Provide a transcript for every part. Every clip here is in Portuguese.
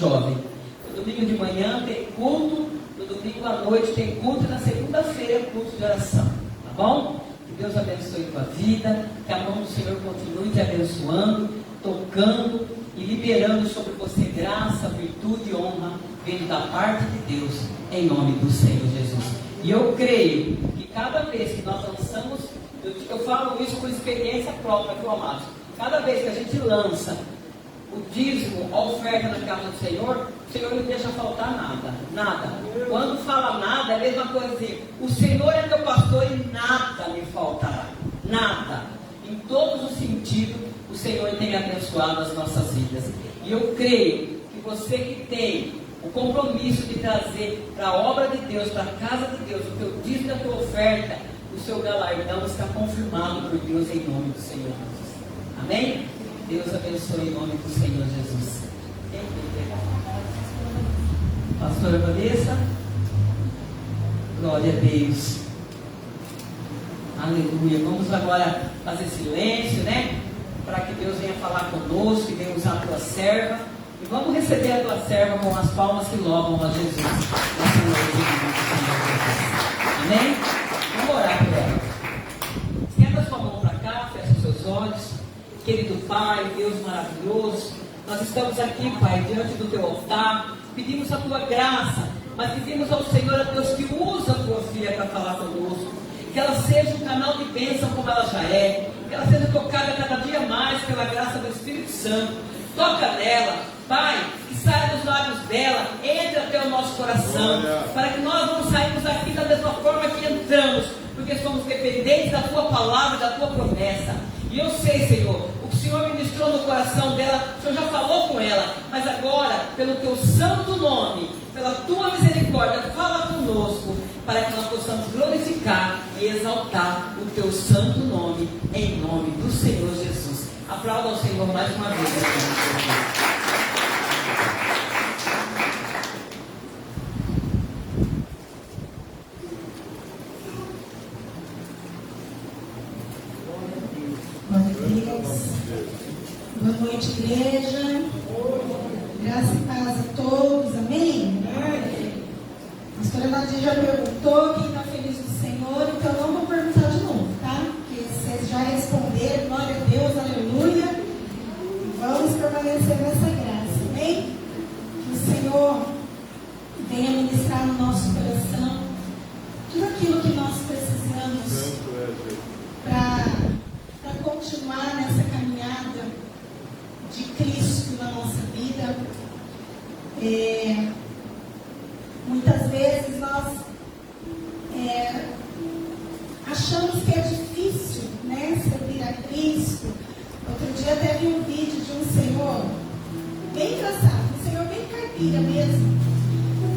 jovem. No domingo de manhã tem culto, no domingo à noite tem culto e na segunda-feira é culto de oração. Tá bom? Que Deus abençoe tua vida, que a mão do Senhor continue te abençoando, tocando e liberando sobre você graça, virtude e honra, vindo da parte de Deus, em nome do Senhor Jesus. E eu creio que cada vez que nós lançamos, eu falo isso por experiência própria, viu, amados? Cada vez que a gente lança o dízimo, a oferta na casa do Senhor, o Senhor não deixa faltar nada, nada. Quando fala nada, é a mesma coisa assim, o Senhor é meu pastor e nada me faltará, nada. Em todos os sentidos, o Senhor tem abençoado as nossas vidas. E eu creio que você que tem o compromisso de trazer para a obra de Deus, para a casa de Deus, o teu dízimo da tua oferta, o seu galardão está confirmado por Deus em nome do Senhor Jesus. Amém? Deus abençoe em nome do Senhor Jesus. Quem quer pegar? Pastora Vanessa? Glória a Deus. Aleluia. Vamos agora fazer silêncio, né? Para que Deus venha falar conosco e venha usar a tua serva. E vamos receber a tua serva com as palmas que louvam a Jesus. Nessa noite, em nome do Senhor Jesus. Amém? Vamos orar por ela. Estenda sua mão para cá, feche os seus olhos. Querido Pai, Deus maravilhoso, nós estamos aqui, Pai, diante do teu altar, pedimos a tua graça, mas pedimos ao Senhor, a Deus, que usa a tua filha para falar conosco, que ela seja um canal de bênção como ela já é, que ela seja tocada cada dia mais pela graça do Espírito Santo. Toca nela, Pai, que saia dos lábios dela, entre até o nosso coração, para que nós não saímos daqui da mesma forma que entramos, porque somos dependentes da tua palavra, da tua promessa. E eu sei, Senhor, o que o Senhor ministrou no coração dela, o Senhor já falou com ela, mas agora, pelo teu santo nome, pela tua misericórdia, fala conosco, para que nós possamos glorificar e exaltar o teu santo nome, em nome do Senhor Jesus. Aplauda ao Senhor mais uma vez. Boa noite, igreja. Graça e paz a todos. Amém? A pastora Nadia já perguntou quem está feliz do Senhor, então eu não vou perguntar de novo, tá? Porque vocês já responderam, glória a Deus, aleluia. Vamos permanecer nessa graça, amém? Que o Senhor venha ministrar no nosso coração tudo aquilo que nós precisamos para continuar nessa caminhada de Cristo na nossa vida. Muitas vezes nós achamos que é difícil, né, servir a Cristo. Outro dia até vi um vídeo de um senhor bem engraçado, um senhor bem caipira mesmo.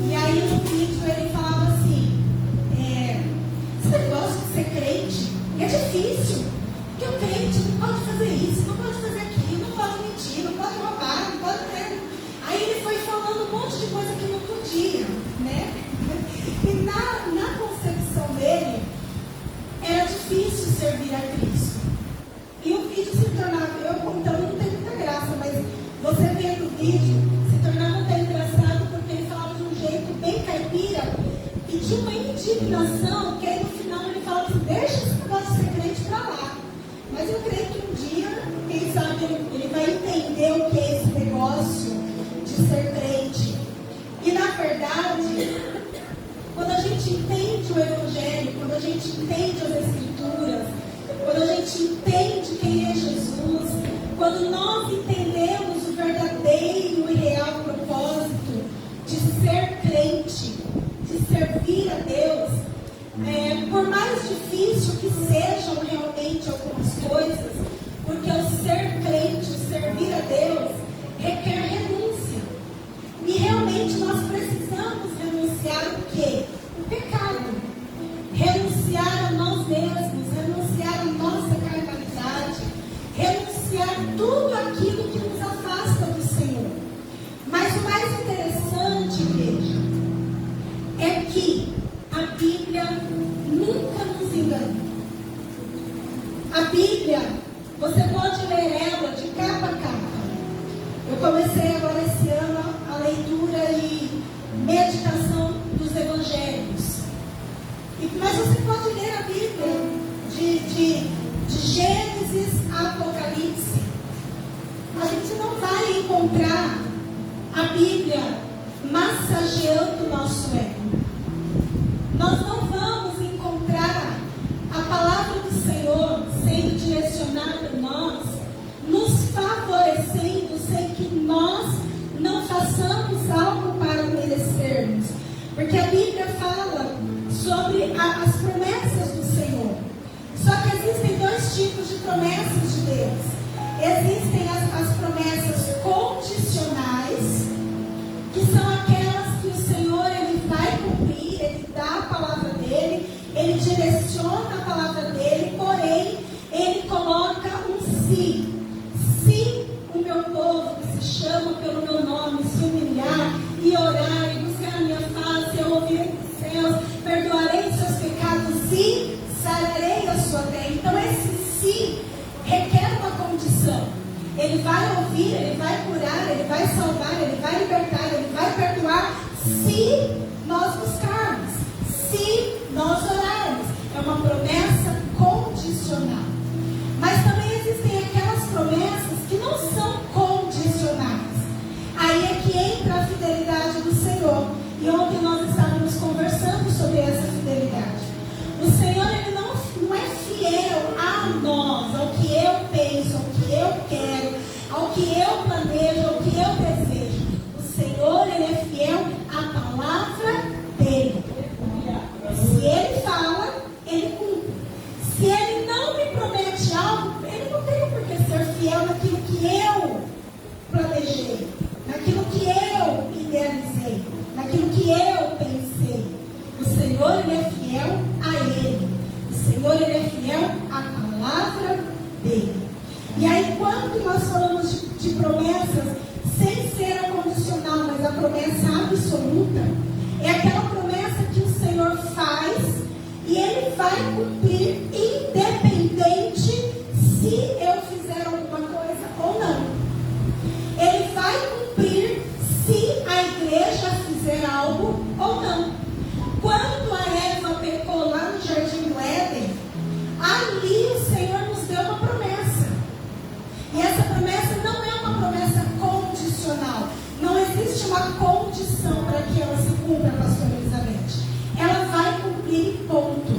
E aí no vídeo ele falava assim, esse negócio de ser crente é difícil, porque o crente não pode fazer isso, não pode fazer aquilo, não pode mentir, não pode roubar, não pode ter. Aí ele foi falando um monte de coisa que não podia, né? E na concepção dele era difícil servir a Cristo. E o vídeo se tornava, eu contando não tem muita graça, mas você vendo o vídeo se tornava até engraçado, porque ele falava de um jeito bem caipira e de uma indignação, que aí no final ele fala assim, deixa esse negócio de ser crente pra lá. Mas eu creio que um dia, quem sabe, ele vai entender o que é esse negócio de ser crente. E na verdade, quando a gente entende o Evangelho, quando a gente entende as Escrituras, quando a gente entende quem é Jesus, quando nós entendemos o verdadeiro e real propósito de ser crente, de servir a Deus, por mais difícil que sejam realmente algumas coisas, porque o ser crente, o servir a Deus, requer renúncia. E realmente nós precisamos renunciar o quê? O pecado. Renunciar a nós mesmos, renunciar a nossa carnalidade, renunciar tudo aquilo que nos afasta do Senhor. Mas o mais interessante, igreja, é que a Bíblia nunca nos engana. A Bíblia, você pode ler ela de capa a capa. Eu comecei agora esse ano a leitura a Bíblia massageando o nosso ego. Nós não vamos encontrar a palavra do Senhor sendo direcionada a nós, nos favorecendo sem que nós não façamos algo para merecermos. Porque a Bíblia fala sobre as promessas do Senhor. Só que existem dois tipos de promessas de Deus. Existem as promessas condicionais, que são aquelas que o Senhor ele vai cumprir, ele dá a palavra dele, ele direciona a palavra dele, porém ele coloca um se. Se o meu povo que se chama pelo meu nome se humilhar e orar e buscar a minha face, eu ouvirei dos céus, perdoarei seus pecados e sararei a sua terra. Então esse se requer uma condição. Ele vai ouvir, ele vai curar, ele vai salvar, ele vai libertar, ele vai perdoar, se nós buscarmos, se nós orarmos. É uma promessa condicional. Mas também existem aquelas promessas que não são condicionais. Aí é que entra a fidelidade do Senhor. E ontem nós estávamos conversando sobre essa fidelidade. O Senhor ele não é fiel a nós, ao que eu penso, ao que eu quero, ao que eu planejo, ao que eu desejo. O Senhor ele é fiel à palavra dele. Se ele fala, ele cumpre. Se ele não me promete algo, ele não tem por que ser fiel naquilo que eu planejei, naquilo que eu idealizei, naquilo que eu pensei. O Senhor ele é fiel a ele. O Senhor ele é fiel à palavra dele. E aí quando nós falamos de promessas sem ser a condicional, mas a promessa absoluta, é aquela promessa que o Senhor faz e ele vai cumprir independente se eu fizer alguma coisa ou não. Ele vai cumprir se a igreja fizer algo ou não. Quando a Eva pecou lá no Jardim do Éden, ali o Senhor nos deu uma promessa. E essa promessa não é uma promessa condicional. Não existe uma condição para que ela se cumpra, pastora Elizabeth. Ela vai cumprir e ponto.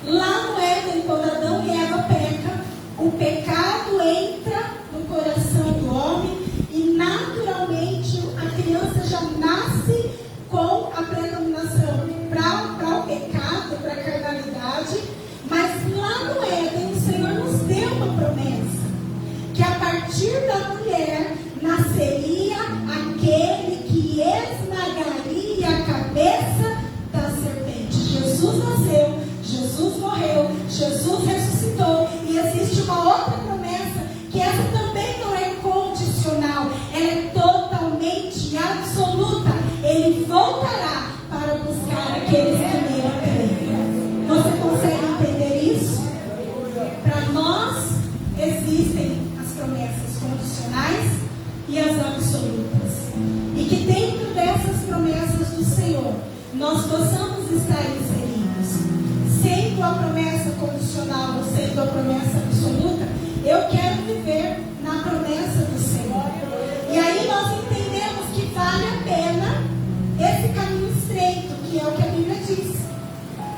Lá no Éden, quando Adão e Eva pecam, o pecado entra no coração do homem e naturalmente a criança já nasce com a predominação para o pecado, para a carnalidade. Mas lá no Éden, o Senhor nos deu uma promessa, que a partir da mulher nasceria aquele que esmagaria a cabeça da serpente. Jesus nasceu, Jesus morreu, Jesus ressuscitou, e existe uma outra promessa, que essa também não é condicional, ela é totalmente absoluta. Ele voltará para buscar aqueles que nele creem. Você consegue entender isso? Para nós existem as promessas condicionais e as absolutas. E que dentro dessas promessas do Senhor, nós possamos estar inseridos. Sendo a promessa condicional ou sendo a promessa absoluta, eu quero viver na promessa do Senhor. E aí nós entendemos que vale a pena esse caminho estreito, que é o que a Bíblia diz.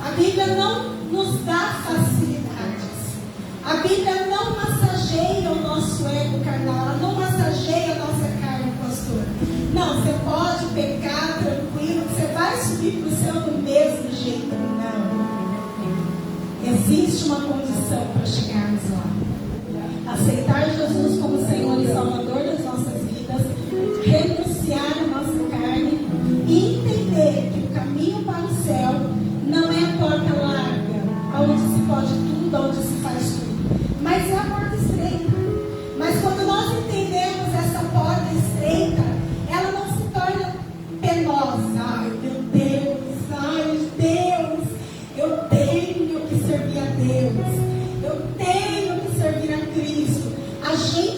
A Bíblia não nos dá facilidades. A Bíblia não massageia o nosso ego carnal, ela não massageia a nossa carne, pastor. Não, você pode pecar tranquilo, você vai subir para o céu do mesmo jeito. Não. Existe uma condição para chegarmos lá. Aceitar Jesus como Senhor e Salvador das nossas vidas, renunciar a nossa carne e entender que o caminho para o céu não é a porta larga, onde se pode tudo, onde se faz tudo, mas é a porta estreita. Mas quando nós entendemos essa porta estreita, ela não se torna penosa. Ai, meu Deus, eu tenho que servir a Deus, eu tenho que servir a Cristo. A gente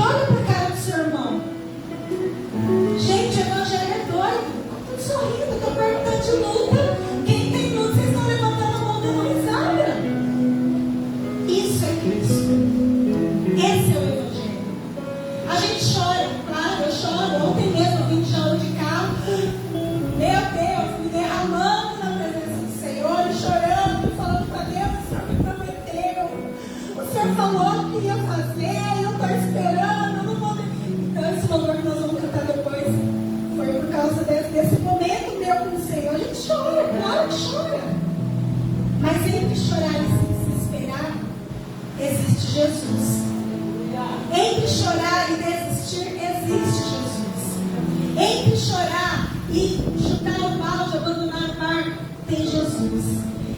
olha para a cara do seu irmão. Gente, o evangelho é doido. Estou sorrindo, estou perguntando de luta. Quem tem luta, vocês estão levantando a mão dando risada. Isso é Cristo. Esse é o evangelho. A gente chora, claro, eu choro. Ontem mesmo eu vim de choro de carro. Meu Deus, me derramando na presença do Senhor, chorando, falando para Deus, o Senhor me prometeu. O Senhor falou que ia fazer, eu estou esperando, eu não vou. Então esse louvor que nós vamos cantar depois foi por causa desse momento meu com o Senhor. A gente chora, claro que chora. Mas entre chorar e se esperar, existe Jesus. Entre chorar e desistir, existe Jesus. Entre chorar e chutar o balde, abandonar o barco, tem Jesus.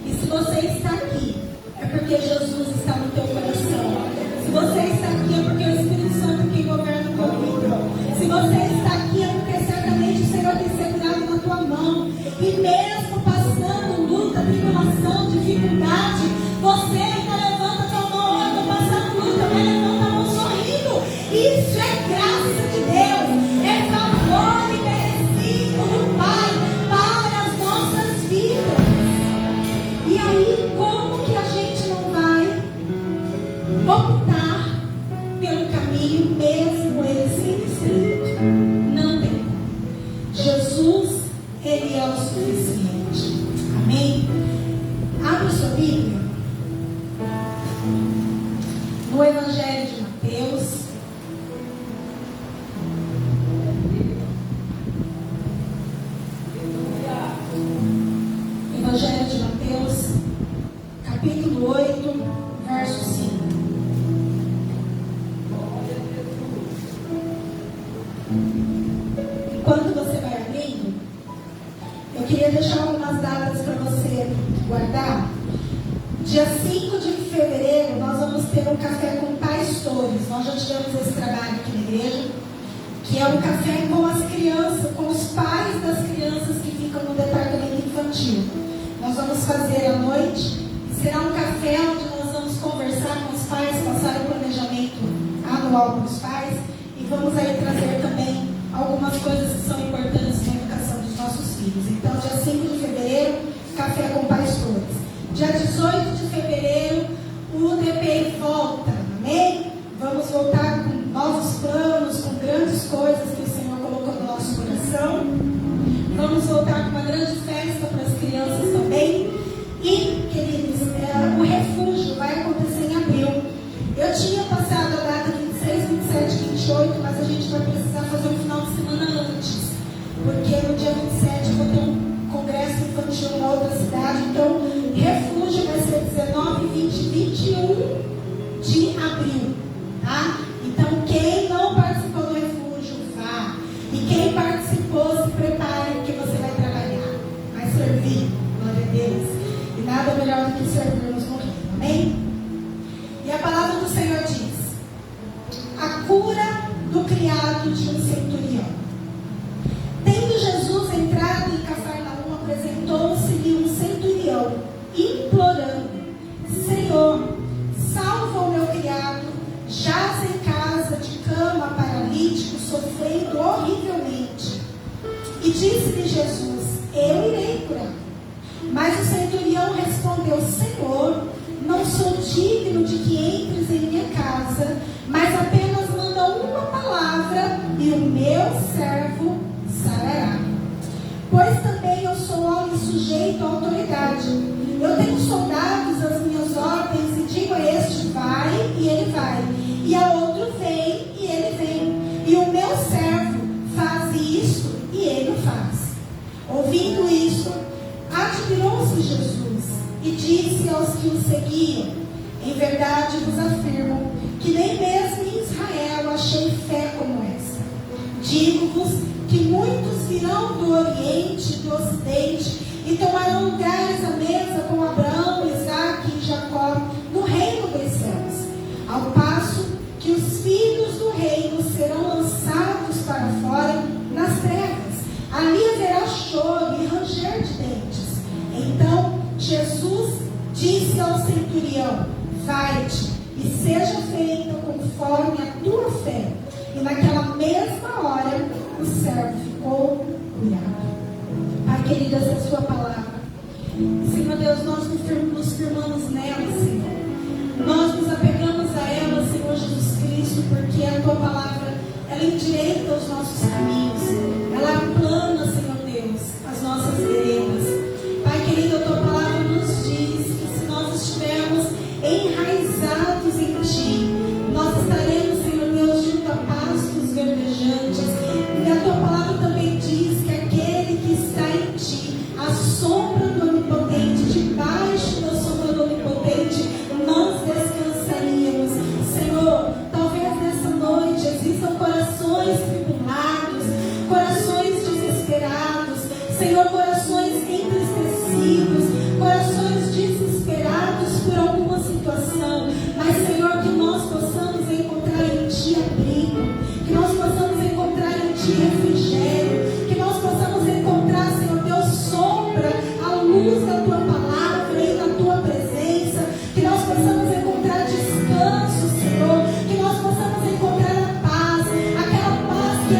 E se você está aqui, é porque Jesus está no teu coração. Se você está aqui, é porque o Espírito Santo é quem governa o teu vida. Se você está aqui, é porque certamente o Senhor tem segurado na tua mão. E mesmo passando luta, tribulação, dificuldade, você ainda levanta a tua mão. Eu estou passando luta, mas levanta a mão sorrindo. Isso é graça de Deus. É favor imerecido do Pai para as nossas vidas. E aí, como que a gente não vai optar pelo caminho, mesmo ele sendo estreito? Não tem. Jesus, ele é o suficiente. Amém? Abra sua Bíblia no Evangelho de Mateus. Evangelho de Mateus, capítulo 8, verso 5. Enquanto você vai abrindo, eu queria deixar algumas datas para você guardar. Dia 5 de fevereiro, nós vamos ter um café com pastores. Nós já tivemos esse trabalho aqui na igreja, que é um café com as crianças, com os pais das crianças que ficam no departamento infantil. Nós vamos fazer à noite. Será um café onde nós vamos conversar com os pais, passar o planejamento anual com os pais, e vamos aí trazer também algumas coisas que são importantes na educação dos nossos filhos. Então, dia 5 de fevereiro, café com pastores. Dia 18 de fevereiro, o UTP volta, amém? Vamos voltar com novos planos, com grandes coisas que o Senhor colocou no nosso coração. Vamos voltar com uma grande festa para as crianças também. E, queridos, o refúgio vai acontecer em abril. Eu tinha passado a data 26, 27, 28, mas a gente vai precisar fazer um final de semana antes, porque no dia 27 eu vou ter um congresso infantil em outra cidade. Então, refúgio vai ser 19, 20 e 21 de abril, tá? Então, quem não participou do refúgio, vá. E quem participou, se prepare, porque você vai trabalhar, vai servir, glória a Deus. E nada melhor do que servirmos no reino, amém? E a palavra do Senhor diz: a cura do criado de um centurião. Tendo Jesus entrado em Cafarnaum, apresentou-se-lhe um centurião, implorando: Senhor, salva o meu criado, jaz em casa de cama, paralítico, sofrendo horrivelmente. E disse-lhe Jesus: eu irei curar. Mas o centurião respondeu: Senhor, não sou digno de que entres em minha casa, mas apenas manda uma palavra e o meu servo sarará. Pois também eu sou homem sujeito à autoridade. Eu tenho soldados às minhas ordens e digo a este: vai, e ele vai. E a outro: vem, e ele vem. E o meu servo faz isto, e ele faz. Ouvindo isto, admirou-se Jesus e disse aos que o seguiam: em verdade vos afirmo que nem mesmo em Israel achei fé como esta. Digo-vos que muitos virão do Oriente e do Ocidente e tomarão lugares à mesa com Abraão, Isaque e Jacó no reino dos céus, ao passo que os filhos do reino serão lançados para fora nas trevas. Ali haverá choro e ranger de dentes. Então Jesus disse ao centurião: vai-te e seja feita conforme a tua fé. a tua palavra, ela endireita os nossos caminhos, ela aplana, Senhor Deus, as nossas veredas. Pai querido, a tua palavra nos diz que se nós estivermos enraizados em ti, nós estaremos, Senhor Deus, junto a pastos verdejantes. E a tua palavra também diz que aquele que está em ti, a sombra do Onipotente, debaixo da sombra do Onipotente, nós descansaríamos. Senhor, talvez nessa noite existam corações tribulados, corações desesperados, Senhor, corações entristecidos, corações desesperados por alguma situação, mas Senhor, que nós possamos encontrar em ti abrigo, que nós possamos encontrar em ti refrigério, que nós possamos encontrar, Senhor Deus, sombra, a luz da tua palavra e da tua presença, que nós possamos encontrar descanso, Senhor, que nós possamos encontrar a paz, aquela paz que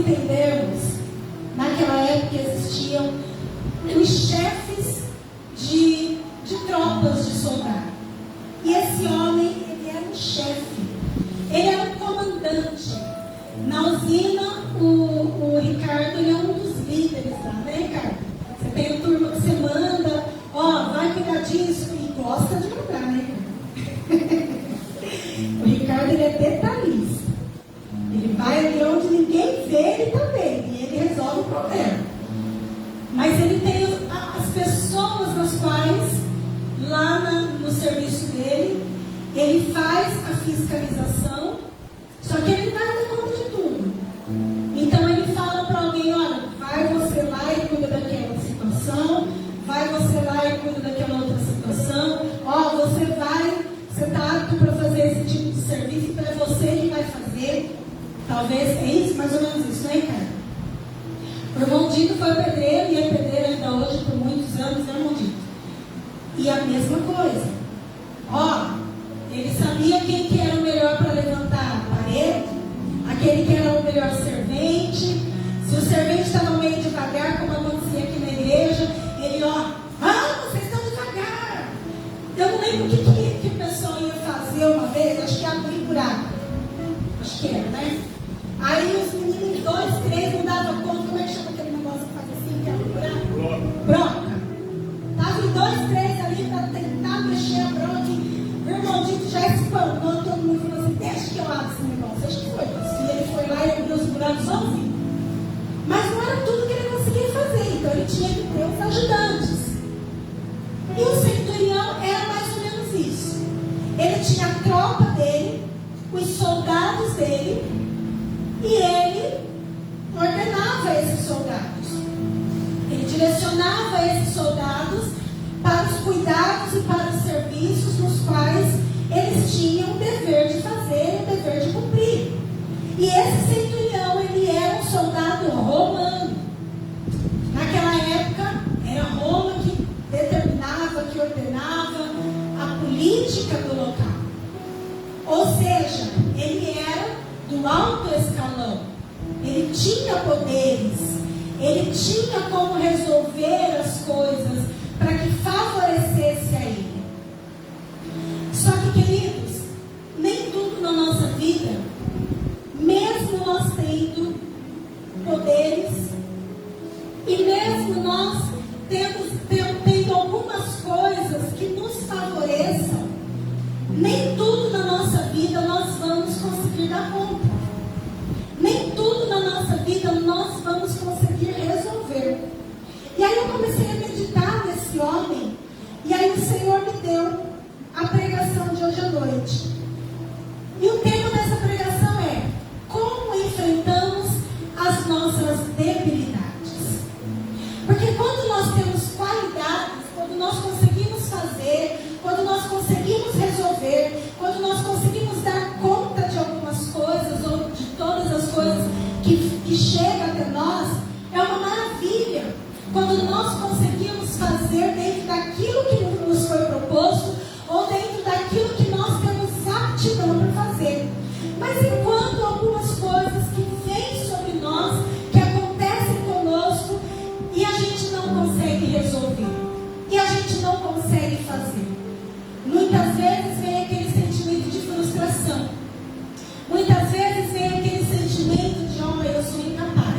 entendermos, naquela época existiam os chefes de tropas de soldado. E esse homem, ele era um chefe, ele era um comandante. Na usina, o Ricardo, ele é um dos líderes lá, né, Ricardo? Você tem a turma que você manda, vai cuidar disso, e gosta de mandar, né, Ricardo? O Ricardo, ele é detalhista. Ele vai ali onde ninguém vê, ele também, e ele resolve o problema. Mas ele tem as pessoas nas quais, lá no serviço dele, ele faz a fiscalização, só que ele não vai dar conta de tudo. Então ele fala para alguém, olha, vai você lá e cuida daquela situação, vai você lá e cuida daquela outra situação, você está apto para fazer esse tipo de serviço, então é você que vai fazer. Talvez é isso, mais ou menos isso, né, cara? O irmão Dito foi pedreiro e é pedreiro ainda hoje por muitos anos, né, irmão Dito? E a mesma coisa. Ele sabia quem que era o melhor para levantar a parede, aquele que era o melhor servente. Se o servente estava meio devagar, como acontecia aqui na igreja, ele, vocês estão devagar. Eu não lembro o que o pessoal ia fazer uma vez, acho que abrir buraco. Acho que era, né? Aí os meninos, 2, 3, não davam conta, como é que chama aquele negócio que faz assim, que abre buraco? Broca. Estavam 2, 3 ali para tentar mexer a broca. O irmão Dito já espanou, todo mundo falou assim, deixa que eu abro esse negócio. Acho que foi isso. E ele foi lá e abriu os buracos sozinho. Mas não era tudo que ele conseguia fazer, então ele tinha que ter os ajudantes. E o centurião era mais ou menos isso. Ele tinha a tropa dele, os soldados dele, e ele ordenava esses soldados. Ele direcionava esses soldados para os cuidados e para os serviços nos quais eles tinham o dever de fazer, o dever de cumprir. E esse centurião, ele era um soldado romano. Naquela época, era Roma que determinava, que ordenava a política do local. Ou seja, ele era do alto escalão. Ele tinha poderes. Ele tinha como resolver as coisas para que favorecesse a ele. Só que, queridos, nem tudo na nossa vida, mesmo nós tendo poderes, e mesmo nós tendo algumas coisas que nos favoreçam, nem tudo na nossa vida nós vamos conseguir dar conta. Nem tudo na nossa vida nós vamos conseguir resolver. E aí eu comecei a meditar nesse homem, e aí o Senhor me deu a pregação de hoje à noite. E o tema dessa pregação é: como enfrentamos as nossas debilidades? Porque quando nós temos qualidades, quando nós conseguimos fazer, quando nós conseguimos resolver, quando nós conseguimos dar conta de algumas coisas ou de todas as coisas que chegam até nós, é uma maravilha. Quando nós conseguimos fazer dentro daquilo que nos foi proposto ou dentro daquilo que nós temos aptidão para fazer. Mas enquanto algumas coisas que vêm sobre nós, que acontecem conosco, e a gente não consegue resolver, e a gente não consegue fazer. Muitas vezes vem aquele sentimento de frustração. Muitas vezes vem aquele sentimento de, eu sou incapaz.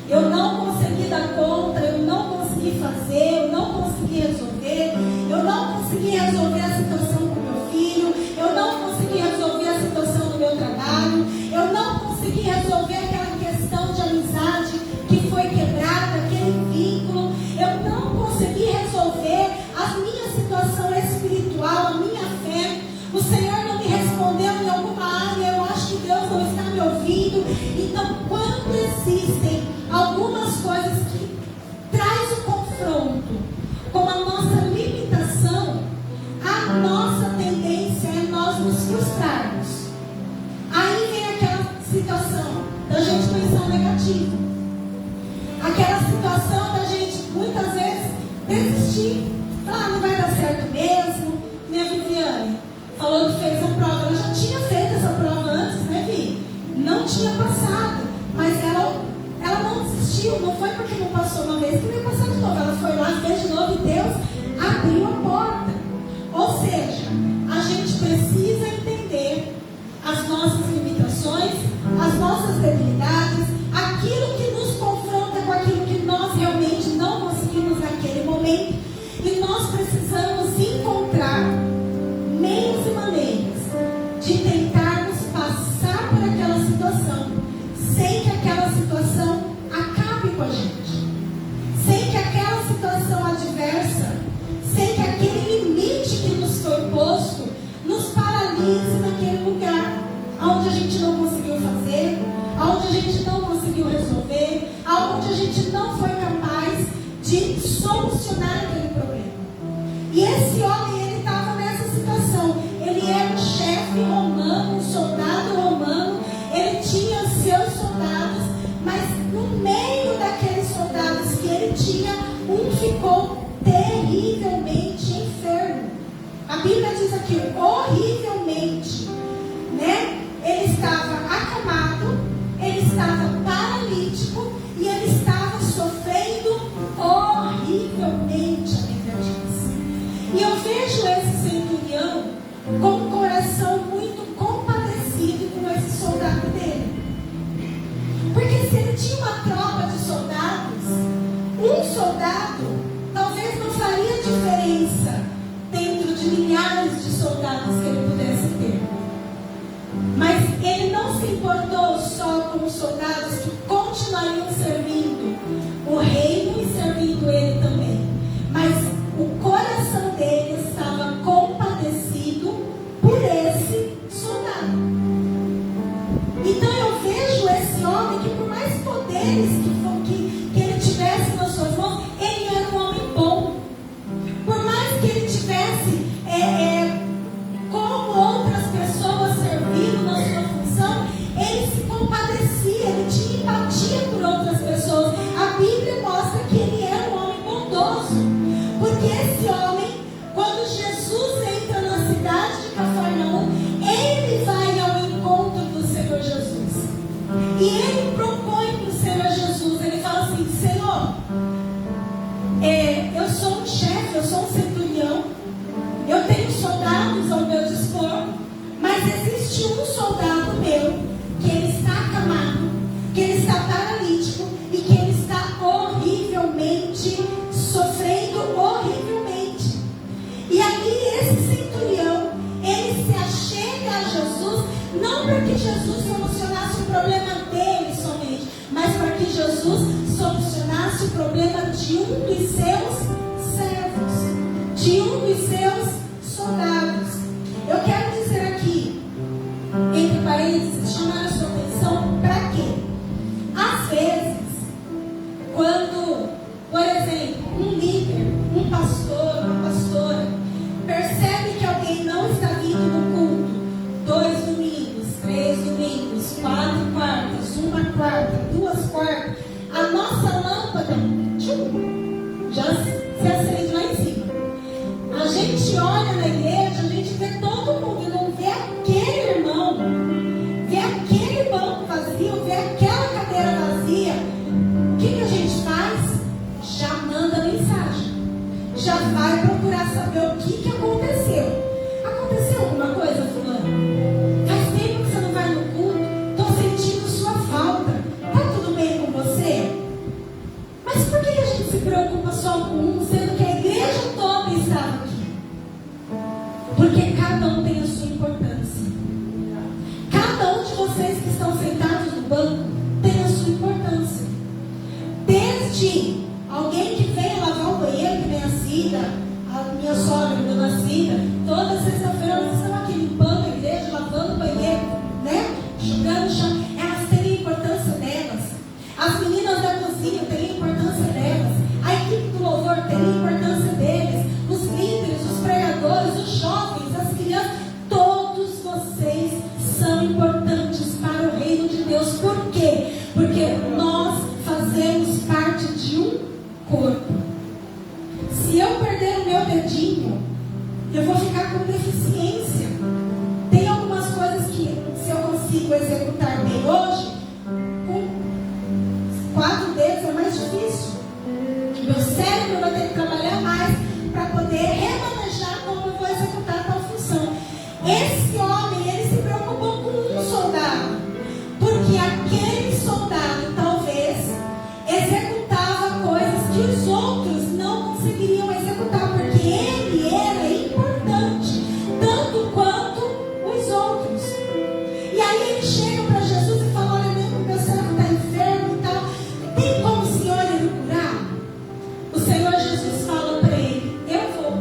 Eu não consegui dar conta, eu não consegui fazer, eu não consegui resolver, eu não consegui resolver a situação com meu filho, eu não consegui resolver a situação do meu trabalho, eu não consegui resolver aquela questão de amizade que foi quebrada, aquele vínculo, eu não consegui resolver a minha situação espiritual, a minha fé. O Senhor não me respondeu em alguma área, eu acho que Deus não está me ouvindo. Então, quando existem algumas coisas que traz o confronto com a nossa limitação, a nossa tendência é nós nos frustrarmos. Aí vem aquela situação da gente pensar negativo, aquela situação da gente muitas vezes desistir, falar, não vai dar certo mesmo. Minha Viviane falou que fez a prova, ela já tinha feito essa prova antes, né, Vi? Não tinha passado, mas ela desistiu, não foi porque não passou uma vez que não ia passar de novo. Ela foi lá, fez de novo e Deus abriu a porta. Ou seja, a gente precisa entender as nossas limitações, as nossas debilidades, aquilo que nos confronta com aquilo que nós realmente não conseguimos naquele momento. E nós precisamos encontrar meios e maneiras de tentarmos passar por aquela situação sem que aquela situação acabe com a gente, sem que aquela situação adversa, sem que aquele limite que nos foi posto nos paralise naquele lugar onde a gente não conseguiu fazer, onde a gente não conseguiu resolver, onde a gente não foi capaz de solucionar aquele problema. E esse homem, ele estava nessa situação. Ele era um chefe romano, um soldado romano, ele tinha seus soldados, mas no meio daqueles soldados que ele tinha, um ficou terrivelmente enfermo. A Bíblia diz aqui, horrivelmente, né? Ele estava acamado, ele estava paralítico e ele estava sofrendo horrivelmente, a Bíblia diz. E eu vejo esse centurião com um coração muito compadecido com esse soldado dele. Porque se ele tinha uma tropa de soldados, um soldado talvez não faria diferença dentro de milhares de soldados que ele pudesse ter. Mas ele não se importou só com os soldados que continuariam servindo o reino e servindo ele também. Mas o coração dele estava compadecido por esse soldado. Então eu vejo esse homem que, por mais poderes que ele tivesse nas suas mãos, ele era um homem bom. Por mais que ele tivesse como outras pessoas servindo na sua função, ele se compadecia, ele tinha empatia por outras pessoas. A Bíblia mostra que ele era um homem bondoso, porque esse homem, quando Jesus entra na cidade de Cafarnaum, ele vai ao encontro do Senhor Jesus. E ele propõe para o Senhor Jesus, ele fala assim: Senhor, eu sou um chefe, eu sou um centurião, eu tenho soldados ao meu dispor, mas existe um soldado meu que ele está acamado, que ele está paralítico e que ele está horrivelmente sofrendo horrivelmente. E ali esse centurião, ele se achega a Jesus, não para que Jesus solucionasse o problema dele somente, mas para que Jesus solucionasse o problema de um dos seus servos, de um dos seus soldados. Eu quero dizer aqui, entre parênteses, chamar a sua atenção para quê? Às vezes, quando, por exemplo, um líder, um pastor, uma pastora, percebe que alguém não está vindo no culto, 2 domingos, 3 domingos, 4 quartas, 1 quarta, 2 quartas, a nossa lâmpada já se acende lá em cima. A gente olha na igreja, a gente vê todo mundo e não vê aquele irmão, vê aquele banco vazio, vê aquela cadeira vazia. O que a gente faz? Já manda mensagem, já vai procurar saber o que aconteceu. Aconteceu alguma coisa, fulano? Faz tempo que você não vai no culto, estou sentindo sua falta. Está tudo bem com você? Mas por que a gente se preocupa só com um, sendo que a igreja toda estava aqui? Porque cada um tem a sua importância. Cada um de vocês que estão sentados no banco tem a sua importância. Desde alguém que veio lavar o banheiro, que nem a Cida, a minha sogra, a dona Cida, toda sexta-feira elas estão aqui limpando a igreja, lavando o banheiro, né? Jogando o chão. Elas têm a importância delas. As meninas da cozinha têm a importância delas. A equipe do louvor tem a importância deles. Os líderes, os pregadores, os jovens, as crianças, todos vocês são importantes para o reino de Deus. Por quê? Porque nós fazemos parte de um corpo. Se eu perder o meu dedinho, eu vou ficar com deficiência. Tem algumas coisas que, se eu consigo executar bem hoje, com 4 dedos vou ter que trabalhar mais para poder remanejar como eu vou executar tal função. Esse homem, ele se preocupou com um soldado, porque aquele soldado talvez executava coisas que os outros não conseguiriam executar, porque ele era importante tanto quanto os outros. E aí ele chega para Jesus e fala: olha, meu servo está enfermo e tal, tem como o Senhor ele curar? O Senhor Jesus fala para ele: eu vou.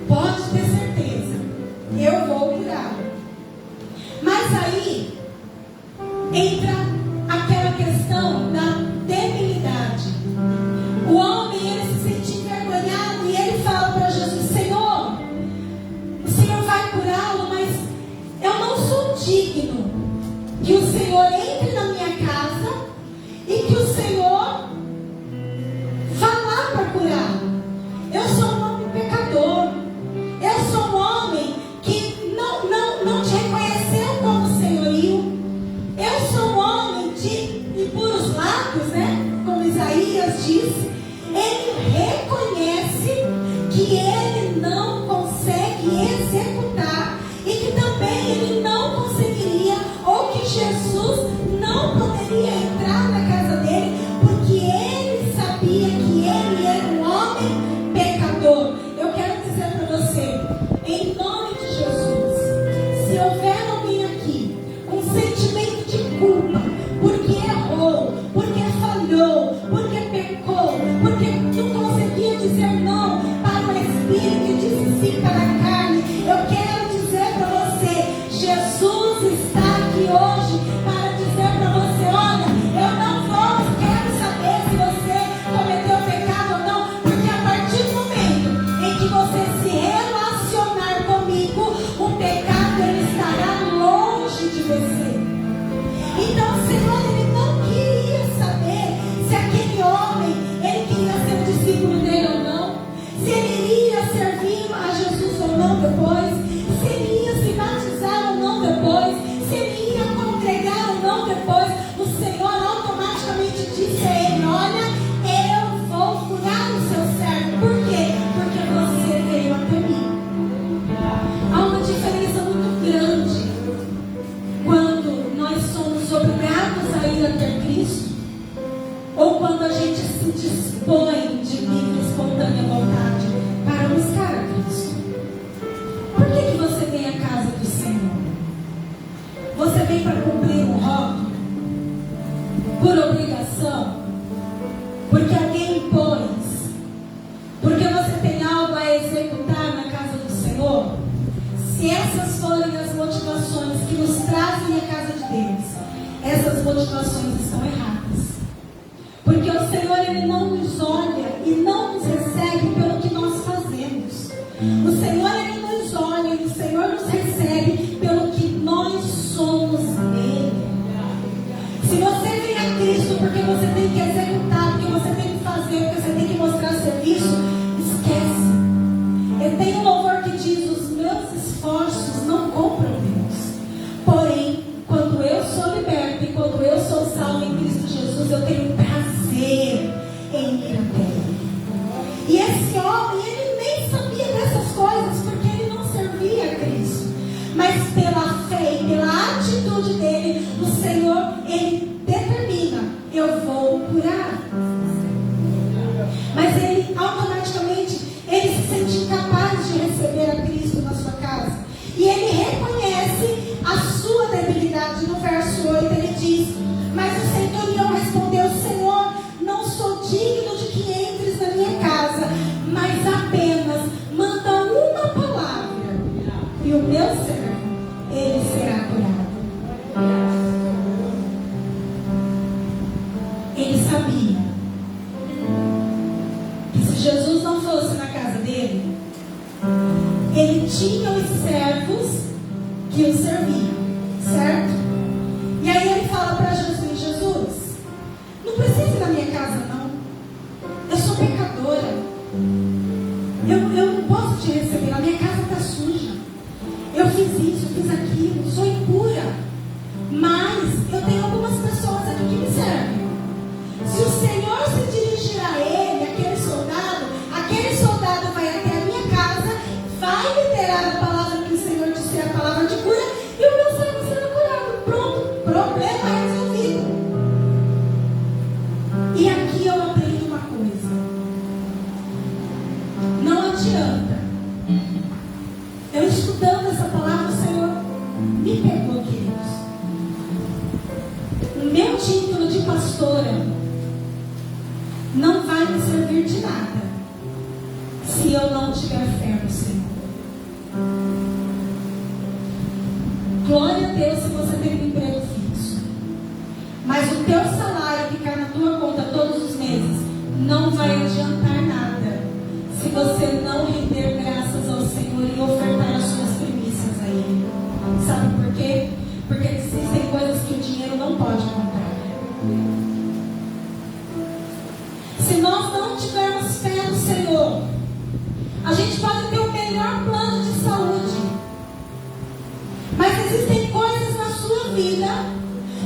Pode ter certeza, eu vou curar. Mas aí entra aquela questão da debilidade. O homem, ele se sente envergonhado e ele fala para Jesus: Senhor, o Senhor vai curá-lo, mas eu não sou digno que o Senhor entre na minha casa e que o Senhor vá lá para curá-lo. Eu sou um homem pecador. Eu sou um homem que não te reconheceu como senhorio. Eu sou um homem de puros lábios, né? Como Isaías disse. Ele reconhece que ele não consegue executar e que também ele não conseguiria, ou que Jesus não poderia entrar na casa dele, porque ele sabia que ele era um homem pecador. Eu quero dizer para você, em nome de Jesus, se houver alguém aqui com sentimento de culpa, porque errou, porque falhou, porque pecou, porque não conseguia dizer não para o Espírito e disse sim para a carne, eu quero dizer para você, Jesus está aqui hoje para dizer para você: olha, eu não quero saber se você cometeu pecado ou não, porque a partir do momento em que você se relacionar comigo, o pecado ele estará longe de você. Então o Senhor, ele não queria saber se aquele homem, ele queria ser um discípulo dele ou não, se ele iria servir a Jesus ou não depois, se ele ia se batizar ou não depois, se ele ia congregar ou não depois. O Senhor automaticamente disse a ele: olha, eu vou curar o seu servo. Por quê? Porque você veio até mim. Há uma diferença muito grande quando nós somos obrigados a ir até Cristo ou quando a gente se dispõe de livre e espontânea vontade para buscar a Cristo. Por que você vem à casa do Senhor? Você vem para cumprir um rótulo? Por obrigação? Porque alguém impôs? Porque você tem algo a executar na casa do Senhor? Se essas forem as motivações que nos trazem à casa de Deus, essas motivações estão erradas. Porque o Senhor, ele não nos olha e não nos recebe pelo que nós fazemos. O Senhor, ele nos olha e o Senhor nos recebe pelo que nós somos nele. Se você vem a Cristo porque você tem que executar, porque você tem que fazer, porque você tem que mostrar serviço, esquece. Eu tenho um louvor que diz: os meus esforços não compram Deus. Porém, quando eu sou liberto e quando eu sou salvo em Cristo Jesus, eu tenho prazer em ir até Ele. E esse homem, ele nem sabia dessas coisas, porque ele não servia a Cristo. Mas pela fé e pela atitude dele, o Senhor, ele determina: eu vou curar. Mas ele automaticamente, ele se sente incapaz de receber a Cristo na sua casa. E ele reconhece a sua debilidade. No verso 8 ele diz: mas o centurião respondeu: Senhor, não sou digno de que entres na minha casa, mas apenas manda uma palavra e o meu servo, ele será curado. Ele sabia que se Jesus não fosse na casa dele, ele tinha os servos que o serviam, certo? E aí ele fala para Jesus: Jesus, não precisa ir na minha casa não, eu sou pecadora, eu não posso te receber, a minha casa está suja, eu fiz isso, eu fiz aquilo, sou impura, mas eu tenho algumas pessoas aqui que me servem. Se o Senhor se dirigir a título de pastora não vai me servir de nada se eu não tiver fé no Senhor. Glória a Deus se você tem um emprego fixo, mas o teu salário ficar na tua conta todos os meses não vai adiantar nada se você não render graças ao Senhor e ofertar as suas primícias a Ele. Sabe por quê? Porque existem coisas que o dinheiro não pode comprar. Se nós não tivermos fé no Senhor, a gente pode ter o melhor plano de saúde, mas existem coisas na sua vida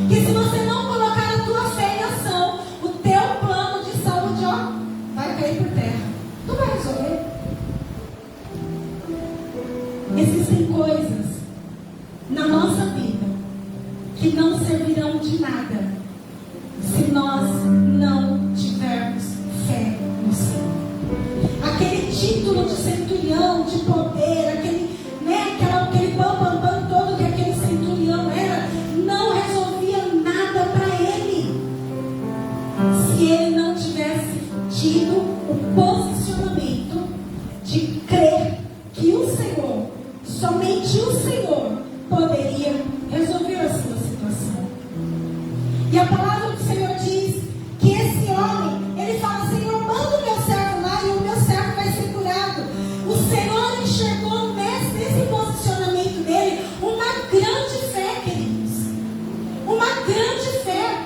que, se você não colocar a tua fé em ação, o teu plano de saúde, ó, vai cair por terra. Não vai resolver. Existem coisas na nossa vida que não servirão de nada se nós não tivermos fé no Senhor. Aquele título de centurião, de poder, aquele bam todo que aquele centurião era, não resolvia nada para ele se ele não tivesse tido o posicionamento de crer que o Senhor, somente o Senhor, poderia resolver a sua situação. E a palavra do Senhor diz que esse homem, ele fala: Senhor, manda o meu servo lá e o meu servo vai ser curado. O Senhor enxergou nesse posicionamento dele uma grande fé, queridos. Uma grande fé.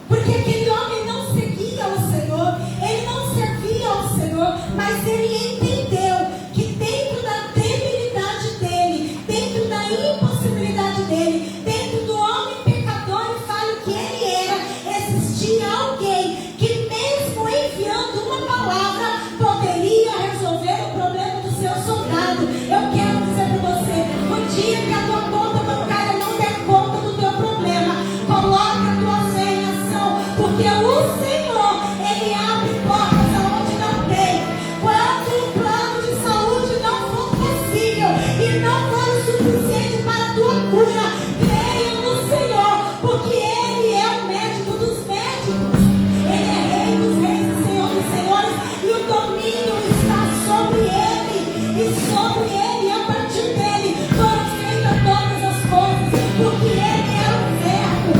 Porque aquele homem não seguia ao Senhor, ele não servia ao Senhor, mas ele entendeu que dentro da debilidade dele, dentro da impossibilidade dele, dentro do homem pecador e falho que ele era, existia alguém que, mesmo enviando uma palavra, poderia resolver o problema do seu soldado. Eu quero dizer para você, o dia que a tua conta bancária não der conta do teu problema, coloca a tua fé em ação, porque o Senhor, Ele abre portas aonde não tem. Quando o plano de saúde não for possível e não for o suficiente para a tua cura, creia no Senhor, porque Ele é o médico dos médicos, Ele é Rei dos reis e Senhor dos senhores, e o domínio está sobre Ele, e sobre Ele, a partir dele, foram feitas todas as coisas, porque Ele é o Verbo.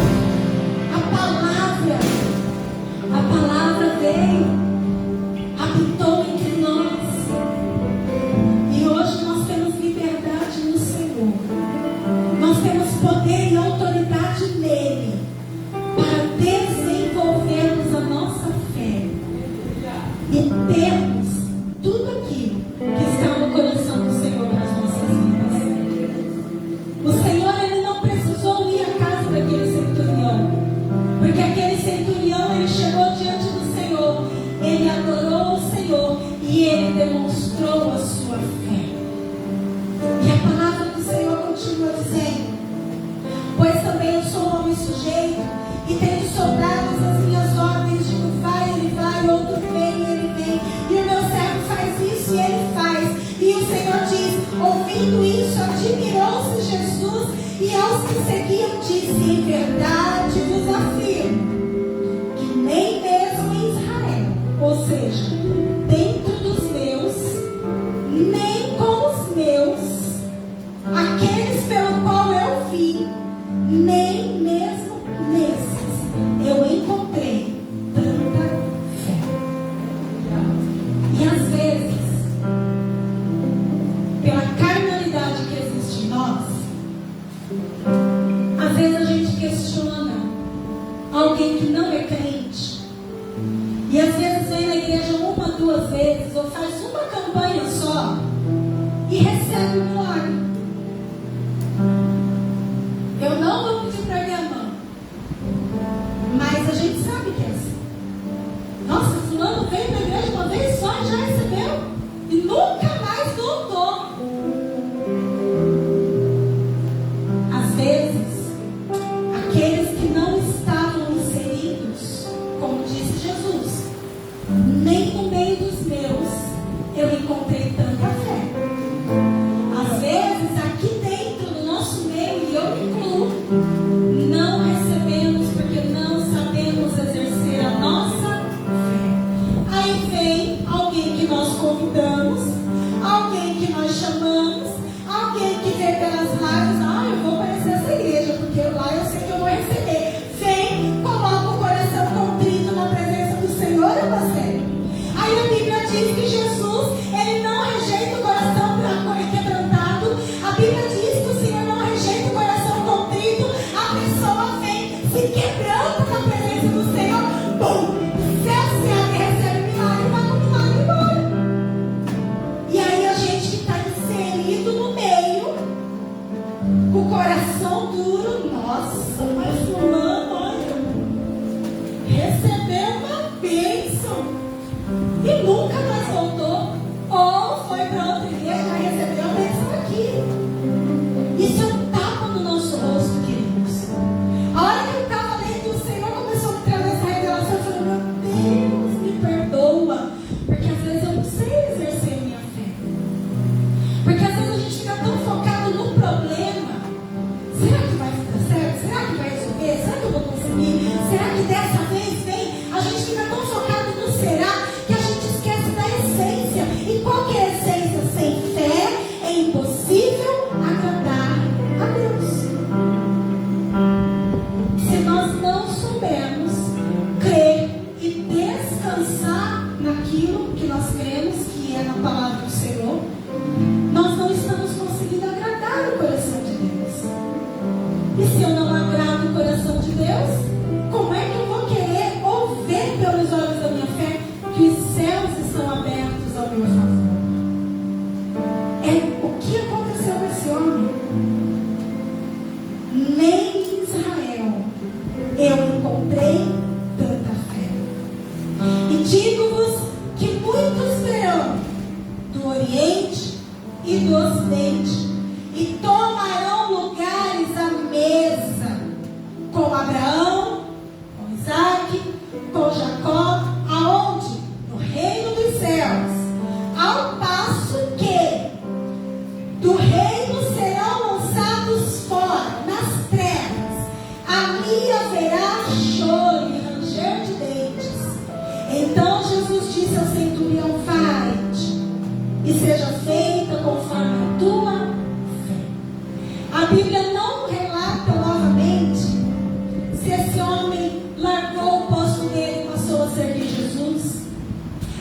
A palavra veio, habitou entre nós, e hoje nós temos liberdade no Senhor. Nós temos poder e autoridade nele para desenvolvermos a nossa fé e termos tudo aquilo que está no coração do Senhor para as nossas vidas. O Senhor, ele não precisou ir à casa daquele centurião, porque aquele centurião, ele chegou diante do Senhor, ele adorou o Senhor e ele demonstrou a sua fé. E a palavra do Senhor continua dizendo: pois também eu sou um homem sujeito e tenho sobradas as minhas ordens, digo vai, ele vai, outro vem, ele vem, e o meu servo faz isso e ele faz. E o Senhor diz, ouvindo isso, admirou-se Jesus e aos que seguiam disse: em verdade vos afirmo que nem mesmo em Israel, ou seja, dentro dos meus, nem com os meus, aqueles pelo qual eu vim, nem mesmo nesses eu encontrei tanta fé. E às vezes, pela carnalidade que existe em nós, às vezes a gente questiona alguém que não é crente, e às vezes vem na igreja uma, duas vezes, ou faz uma campanha só e recebe um milagre. Eu não vou pedir para minha mão, mas a gente sabe que é assim. Nossa, fulano veio na igreja uma vez só e já recebeu, e nunca mais voltou. Às vezes, aqueles que não estavam inseridos, como disse Jesus, nem no meio dos meus eu encontrei tanta fé. Às vezes, aqui dentro do nosso meio, e eu me incluo, não recebemos porque não porque lá eu sei que eu vou receber. Vem, coloca o coração contrito na presença do Senhor, eu você. Aí a Bíblia diz que Jesus, ele não rejeita o coração quebrantado. A Bíblia diz que o Senhor não rejeita o coração contrito. A pessoa vem, se quebranta na presença do Senhor. Bum! O céu se abre, recebe milagre, vai com milagre embora. E aí a gente que está inserido no meio, com o coração duro, nossa, mas fulano, olha, recebeu uma bênção e nunca mais voltou, ou foi para outra igreja e recebeu a bênção aqui. Isso é um tapa no nosso rosto, queridos. A hora que eu estava lendo, o Senhor começou a me trazer essa revelação. Eu falei, meu Deus, me perdoa, porque às vezes eu não sei exercer a minha fé. Porque às vezes a gente fica tão focado no problema. Será que vai ficar certo? Será que vai resolver? Será que eu vou conseguir? Será que dessa vez vem? A gente fica tão focado no será que a gente esquece da essência. E qual que é a essência? Sem fé é impossível agradar a Deus. Se nós não soubermos crer e descansar naquilo que nós cremos, que é na palavra do Senhor, nós não estamos conseguindo agradar o coração de Deus. E se eu não agrado o coração de Deus, como é que eu vou querer ou ver pelos olhos da minha fé que os céus estão abertos ao meu favor? É o que aconteceu com esse homem. Nem em Israel eu encontrei tanta fé. E digo-vos que muitos verão do Oriente e do Ocidente e tomarão lugares à mesa com Abraão, com Isaac, com Jacó, aonde? No reino dos céus. Ao passo que do reino serão lançados fora, nas trevas. Ali haverá choro e ranger de dentes. Então Jesus disse ao centurião, vai-te, e seja feita conforme a tua fé. A Bíblia não relata novamente se esse homem largou o posto dele e passou a servir Jesus.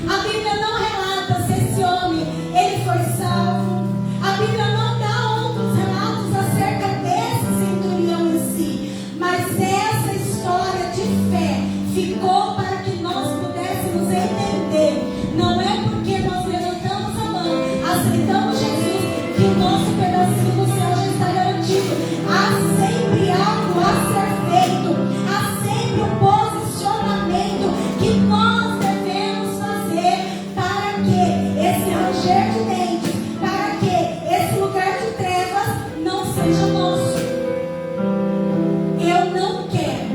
A Bíblia não relata se esse homem ele foi salvo. A Bíblia não dá outros relatos acerca desse centurião em si. Mas essa história de fé ficou para que nós pudéssemos entender. Não é porque nós levantamos a mão, aceitamos Jesus, que o nosso pedacinho do céu já está garantido. Há sempre algo a ser feito. Há sempre um posicionamento que nós devemos fazer para que esse ranger de dentes, para que esse lugar de trevas não seja nosso. Eu não quero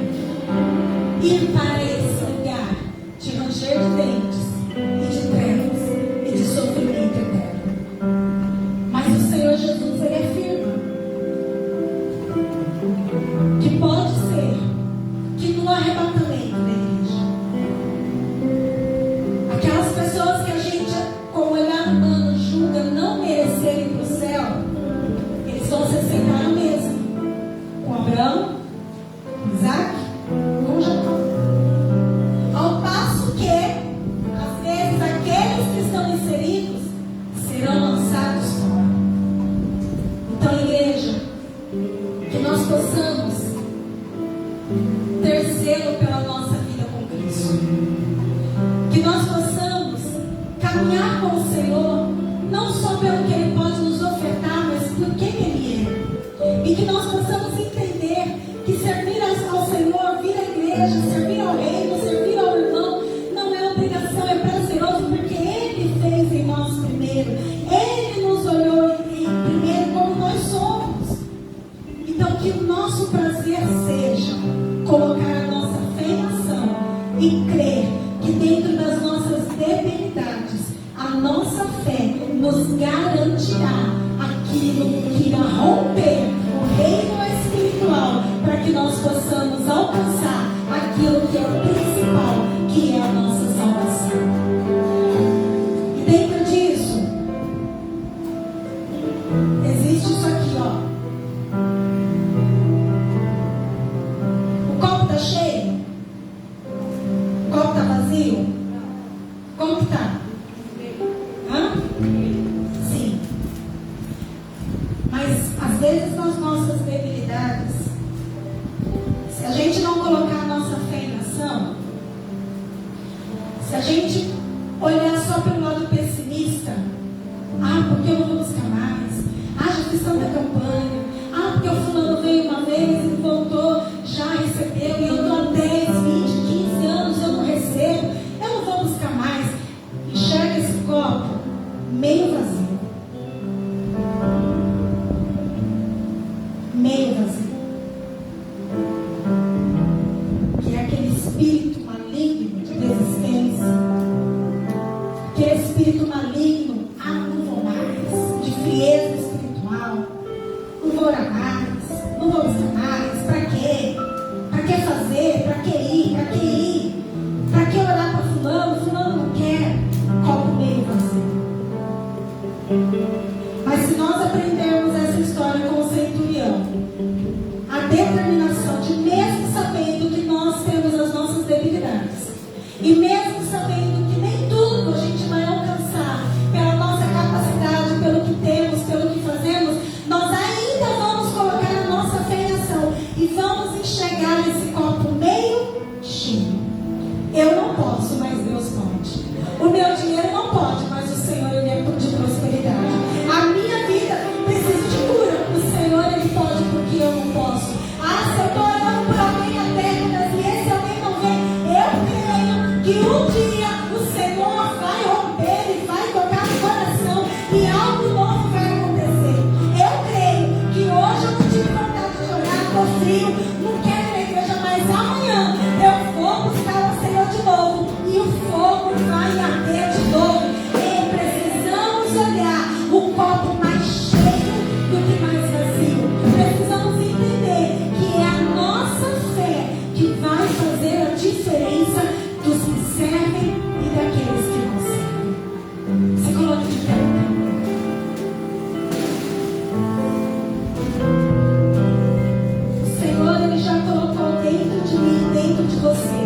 ir para esse lugar de ranger de dentes e de trevas e de sofrimento eterno. Mas o Senhor Jesus, ele afirma que pode ser que no arrebatamento da igreja, aquelas pessoas que a gente com o olhar humano julga não merecerem para o céu, eles vão se sentar à mesa com Abraão, com Isaac, com Jacó. Ao passo que, às vezes, aqueles que estão inseridos serão lançados fora. Então, igreja, que nós possamos ter zelo pela nossa vida com Cristo. Que nós possamos caminhar com o Senhor, não só pelo que Ele pode nos ofertar, mas por quem Ele é. E que nós possamos entender que servir ao Senhor, vir à igreja, servir ao reino, servir ao irmão, não é obrigação, é prazeroso, porque Ele fez em nós primeiro. Ele nos olhou primeiro como nós somos. Então que o nosso prazer seja colocar a nossa fé em ação e crer que dentro das nossas debilidades, a nossa fé nos garantirá aquilo que irá romper o reino espiritual, para que nós possamos alcançar aquilo que é o principal, que é a nossa salvação. E dentro disso, existe isso aqui, ó. a gente não colocar a nossa fé em ação, se a gente olhar só pelo lado pessimista, porque eu não vou buscar mais, já fiz tanta campanha, porque o fulano veio uma vez e voltou, já recebeu, e eu estou há 10, 20, 15 anos, eu não recebo, eu não vou buscar mais. Enxerga esse copo meio vazio. Meio vazio. Que é aquele espírito maligno de desistência. Aquele espírito maligno, não vou mais, de frieza espiritual. Não vou orar mais, não vou buscar mais. Para quê? Para que fazer? Para que ir? Para que ir? Para que orar para fulano? Fulano não quer. Copo meio vazio. Mas se nós aprendermos essa história com o centurião, a determinação de, mesmo sabendo que nós temos as nossas debilidades, e mesmo sabendo que nem tudo a gente vai alcançar pela nossa capacidade, pelo que temos, pelo que fazemos, nós ainda vamos colocar a nossa fé em ação e vamos enxergar esse copo meio cheio. Eu não posso, mas Deus pode. O meu dinheiro não pode, mas o Senhor, Ele é de prosperidade. A minha vida precisa de cura. O Senhor, Ele pode, porque eu não posso. Se eu estou orando por alguém há décadas e esse alguém não vem, eu creio que um dia o Senhor vai romper e vai tocar no coração e algo novo vai acontecer. Eu creio que hoje eu não tive vontade de orar, estou frio, não quero ir na igreja, mas amanhã eu vou buscar o Senhor de novo e o fogo vai arder de novo. E precisamos olhar o copo mais cheio do que mais vazio. Precisamos entender que é a nossa fé que vai fazer a diferença dos que servem e daqueles que não servem. Se coloque de pé. O Senhor, Ele já colocou dentro de mim, dentro de você,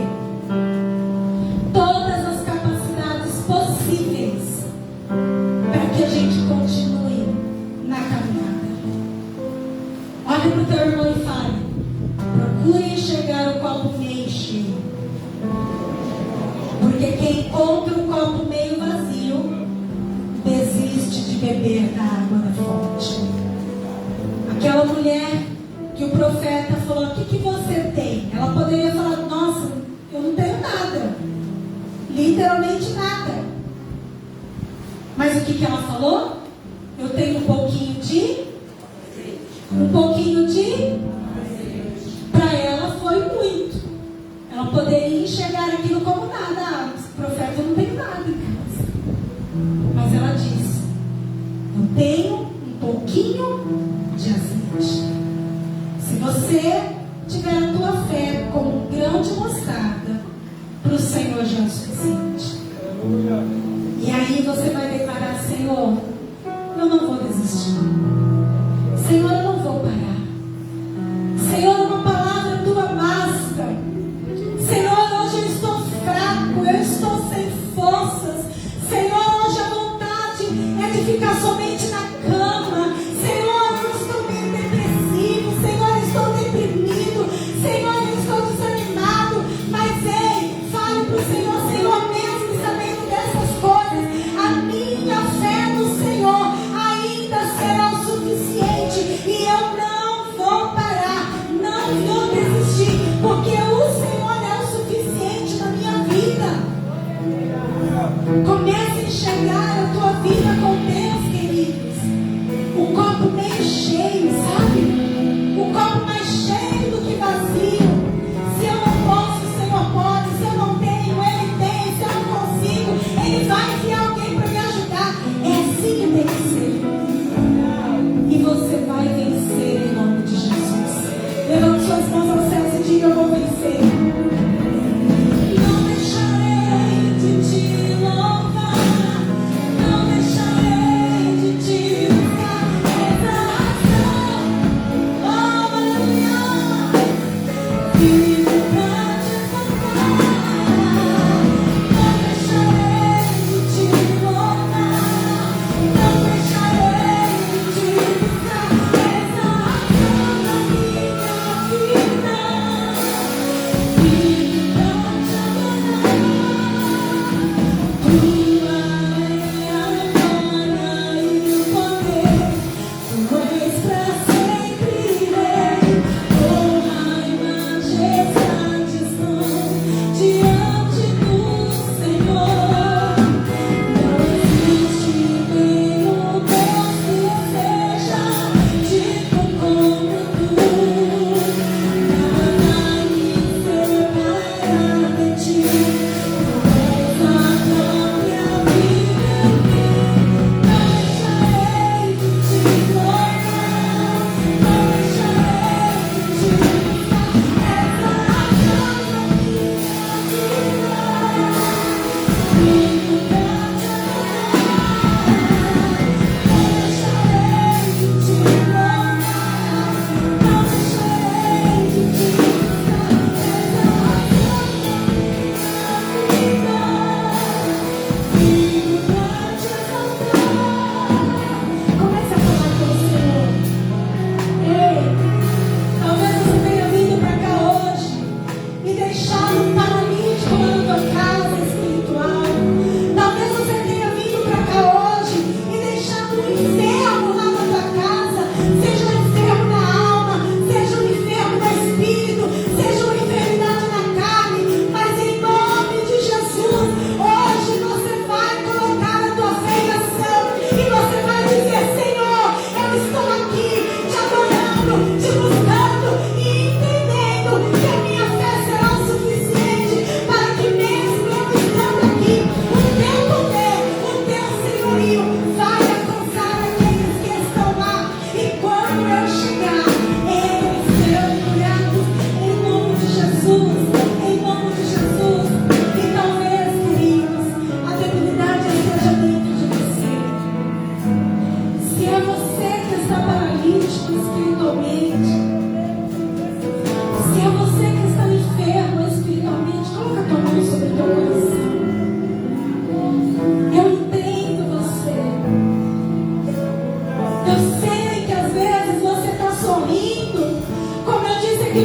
todas as capacidades possíveis para que a gente continue na caminhada. Olhe para o teu irmão e fale: procure enxergar o copo meio cheio. Porque quem encontra o copo meio vazio desiste de beber da água da fonte. Aquela mulher que o profeta falou: o que você tem? Ela poderia falar: nossa, eu não tenho nada. Literalmente nada. Mas o que ela falou? Eu tenho um pouquinho de... Para ela foi muito. Ela poderia enxergar aquilo como nada. Profeta, eu não tenho nada em casa. Mas ela disse: eu tenho um pouquinho de azeite. Se você tiver a tua fé como um grão de mostarda, para o Senhor já é o suficiente. E aí você vai declarar: Senhor, eu não vou desistir. Senhor, eu não vou parar. Senhor, uma palavra tua basta. Senhor, hoje eu estou fraco, eu estou sem forças. Senhor, hoje a vontade é de ficar somente na cama. Senhor, eu estou meio depressivo. Senhor, eu estou deprimido. Senhor, eu estou desanimado. Mas ei, fale para o Senhor: Senhor, mesmo sabendo dessas coisas, a minha fé no Senhor ainda será o suficiente. E eu não vou parar, não vou desistir, porque o Senhor é o suficiente na minha vida. Comece a enxergar a tua vida com Deus, queridos. O copo meio cheio, sabe? O copo mais cheio do que vazio. Se eu não posso, o Senhor pode. Se eu não tenho, Ele tem. Se eu não consigo, Ele vai enviar alguém para me ajudar. É assim que tem que ser. E você vai vencer em nome de Jesus. Levante suas mãos aos céus e diga: eu vou vencer. Não deixarei de te louvar. Não deixarei de te buscar. Exaltação. Oh, aleluia. Vivo pra te exaltar. Não deixarei de te louvar. Não deixarei de te buscar. Exaltação na minha vida.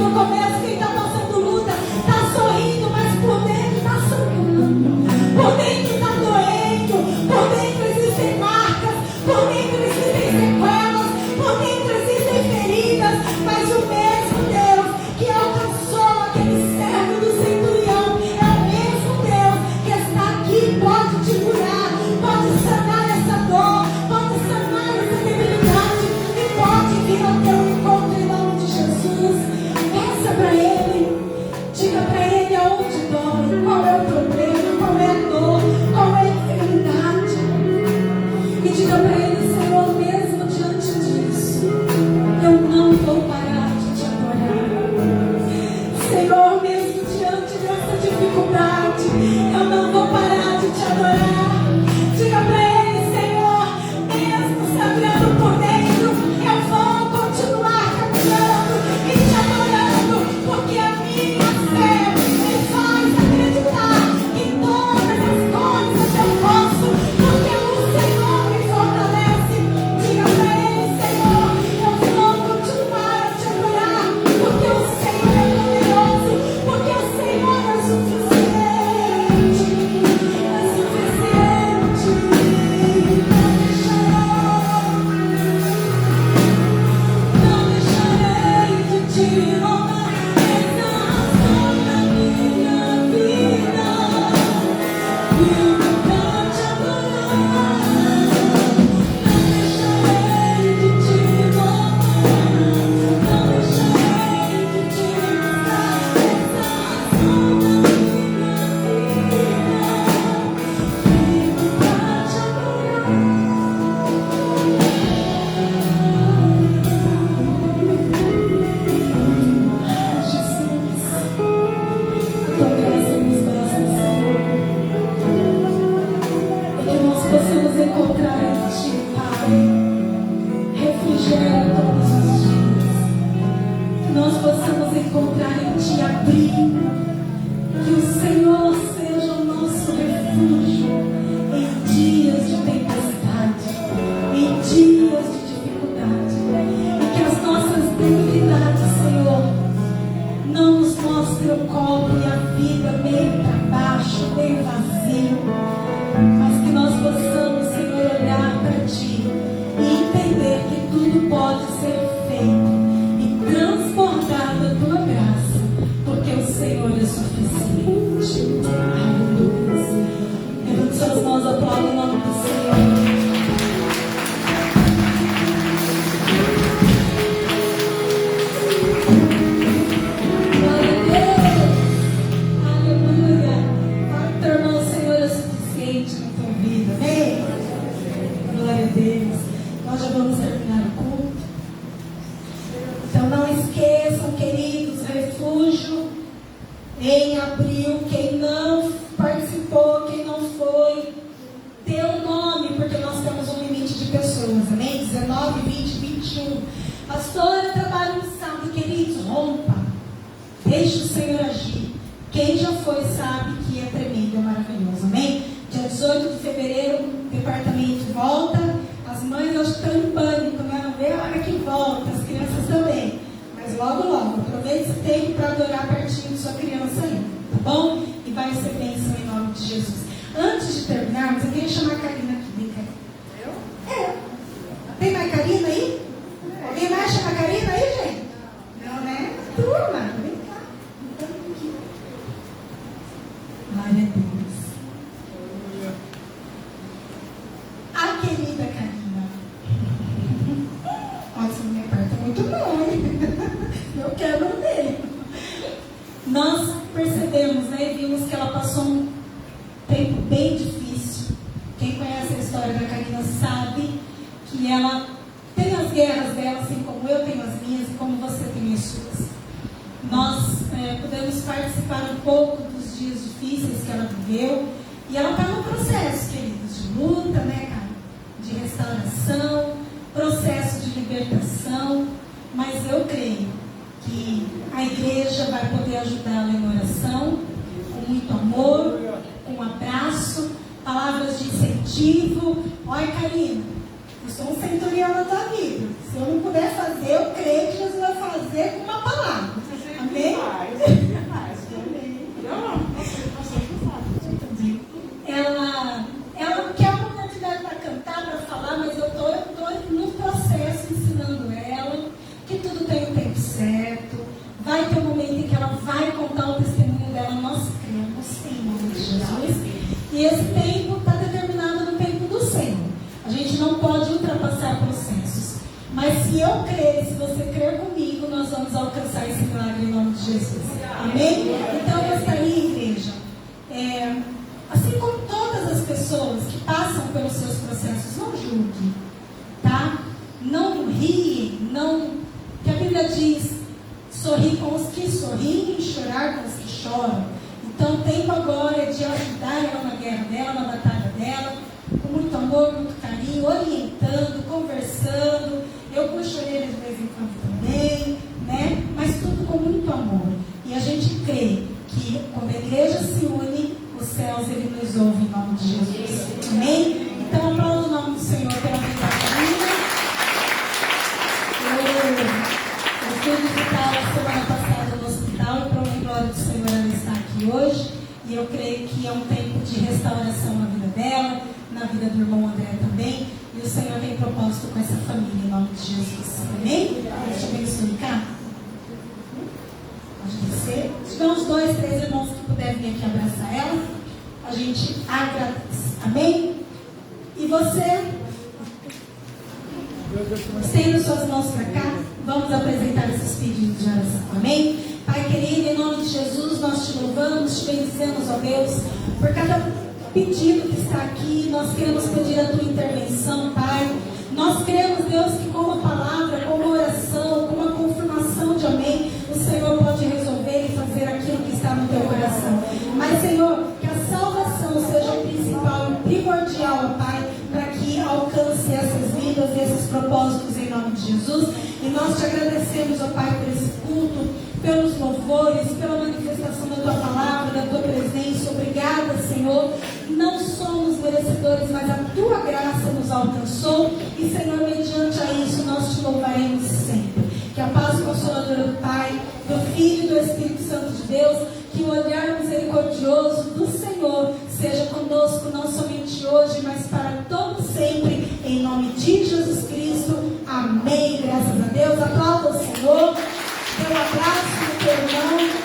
no começo, quem está passando luta, está sorrindo, mas por dentro está sangrando. Por dentro está doendo. Por dentro existem marcas. Por dentro existem sequelas. Por dentro existem feridas. Mas o mesmo Deus que alcançou aquele servo do centurião é o mesmo Deus que está aqui, pode te curar, pode sanar essa dor, pode sanar essa debilidade e pode vir ao teu encontro em nome de Jesus. Peça para Ele, diga para Ele aonde dói, qual é o problema, qual é a dor, qual é a enfermidade. E diga para Ele, Senhor, mesmo diante disso, eu não vou parar de te adorar. Senhor, mesmo diante dessa dificuldade, eu não vou parar de te adorar. Diga para Ele, Senhor, mesmo sangrando por dentro, eu vou continuar caminhando e te adorando, porque a minha fé me faz acreditar que todas as coisas eu posso, porque o Senhor me fortalece. Diga para Ele, Senhor, eu vou continuar a te adorar, porque o Senhor é poderoso, porque o Senhor é suficiente. É suficiente. Não deixarei de te louvar, és a razão da minha vida. Vivo pra te adorar. Não deixarei de te louvar, não deixarei de te buscar, és a razão da minha vida. Vivo pra te adorar. Jesus, a tua graça nos basta, Senhor. E que nós possamos encontrar em Ti, Pai, refrigério todos os dias. Que nós possamos encontrar em Ti abrigo. Que o Senhor seja o nosso refúgio em dias de tempestade, em dias de dificuldade. E que as nossas debilidades, Senhor, não nos mostrem o copo e a vida meio para baixo, meio vazio, mas que nós possamos, Senhor, olhar para Ti e entender que tudo pode ser feito e transbordar da Tua graça, porque o Senhor é suficiente. Aleluia. Levante suas mãos, aplauda o nome do Senhor. Glória a Deus. Aleluia. Fala pro teu irmão, o Senhor é suficiente na tua vida. Amém? Glória a Deus. Nós já vamos terminar o culto. Então não esqueçam, queridos, refúgio em abril. Quem não participou, quem não foi, dê um nome, porque nós temos um limite de pessoas. Amém? 19, 20, 21. Pastora, trabalho no sábado, queridos, rompa. Deixe o Senhor agir. Quem já foi sabe que é tremendo, é maravilhoso. Amém? Dia 18 de fevereiro, o departamento volta. As mães acho que estão em pânico, né? Não vê a hora que volta, as crianças também. Mas logo, logo, aproveite esse tempo para adorar pertinho de sua criança aí, tá bom? E vai ser bênção em nome de Jesus. Antes de terminarmos, eu queria chamar a Karina aqui. Vem, Karina. Eu? É. Tem mais Karina aí? Alguém mais chama a Karina aí, gente? Não, né? Turma, vem cá. Glória a Deus. A querida Karina. Olha, você não me aperta muito não, hein? Eu quero ver. Nós percebemos, né, e vimos que ela passou um tempo bem difícil. Quem conhece a história da Karina sabe que ela tem as guerras dela, assim como eu tenho as minhas e como você tem as suas. Nós pudemos participar um pouco dos dias difíceis que ela viveu, e ela está no processo, queridos, de luta, né, cara? De restauração, processo de libertação, mas eu creio que a igreja vai poder ajudá-la em oração, com muito amor, com um abraço, palavras de incentivo. Olha, Karina, eu sou um centurião na tua vida. Se eu não puder fazer, eu creio que Jesus vai fazer com uma palavra. Ela quer uma oportunidade para cantar, para falar, mas eu estou no processo ensinando ela que tudo tem um tempo certo. Vai ter um momento em que ela vai contar o testemunho dela. Nós cremos em nome de Jesus. E esse tempo está determinado no tempo do Senhor. A gente não pode ultrapassar processos. Mas se eu crer, se você crer comigo, nós vamos alcançar esse milagre em nome de Jesus. Amém? Então eu gostaria, igreja, assim como todas as pessoas que passam pelos seus processos, não julgue, tá? Não rie, não... Que a Bíblia diz, sorrir com os que sorriem e chorar com os que choram. Então o tempo agora é de ajudar ela na guerra dela, na batalha dela, com muito amor, muito carinho, orientando, conversando. Eu puxo ele de vez em quando também, né? Mas tudo com muito amor. E a gente crê que quando a igreja se une, os céus ele nos ouve em nome de Jesus. Amém? Então aplaudo o nome do Senhor pela vida da família. Eu fui visitar a semana passada no hospital e para a glória do Senhor ela está aqui hoje. E eu creio que é um tempo de restauração na vida dela, na vida do irmão André também. E o Senhor tem propósito com essa família, em nome de Jesus. Amém? Deus te abençoe, cá. Pode descer. Se tiver uns 2, 3 irmãos que puderem vir aqui abraçar ela, a gente agradece. Amém? E você, estenda suas mãos para cá. Vamos apresentar esses pedidos de oração. Amém? Pai querido, em nome de Jesus, nós te louvamos, te bendizemos, ó Deus, por cada pedido que está aqui. Nós queremos pedir a tua intervenção, Pai. Nós queremos, Deus, que com uma palavra, com uma oração, com uma confirmação de amém, o Senhor pode resolver e fazer aquilo que está no teu coração. Mas, Senhor, que a salvação seja o principal e primordial, Pai, para que alcance essas vidas e esses propósitos em nome de Jesus. E nós te agradecemos, ó Pai, por esse culto, pelos louvores, pela manifestação da tua palavra, da tua presença. Obrigada, Senhor. Não somos merecedores, mas a tua graça nos alcançou. E, Senhor, mediante a isso, nós te louvaremos sempre. Que a paz consoladora do Pai, do Filho e do Espírito Santo de Deus, que o olhar misericordioso do Senhor seja conosco, não somente hoje, mas para todo sempre, em nome de Jesus Cristo. Amém. Graças a Deus. Aplauda o Senhor. Dê um abraço no teu irmão.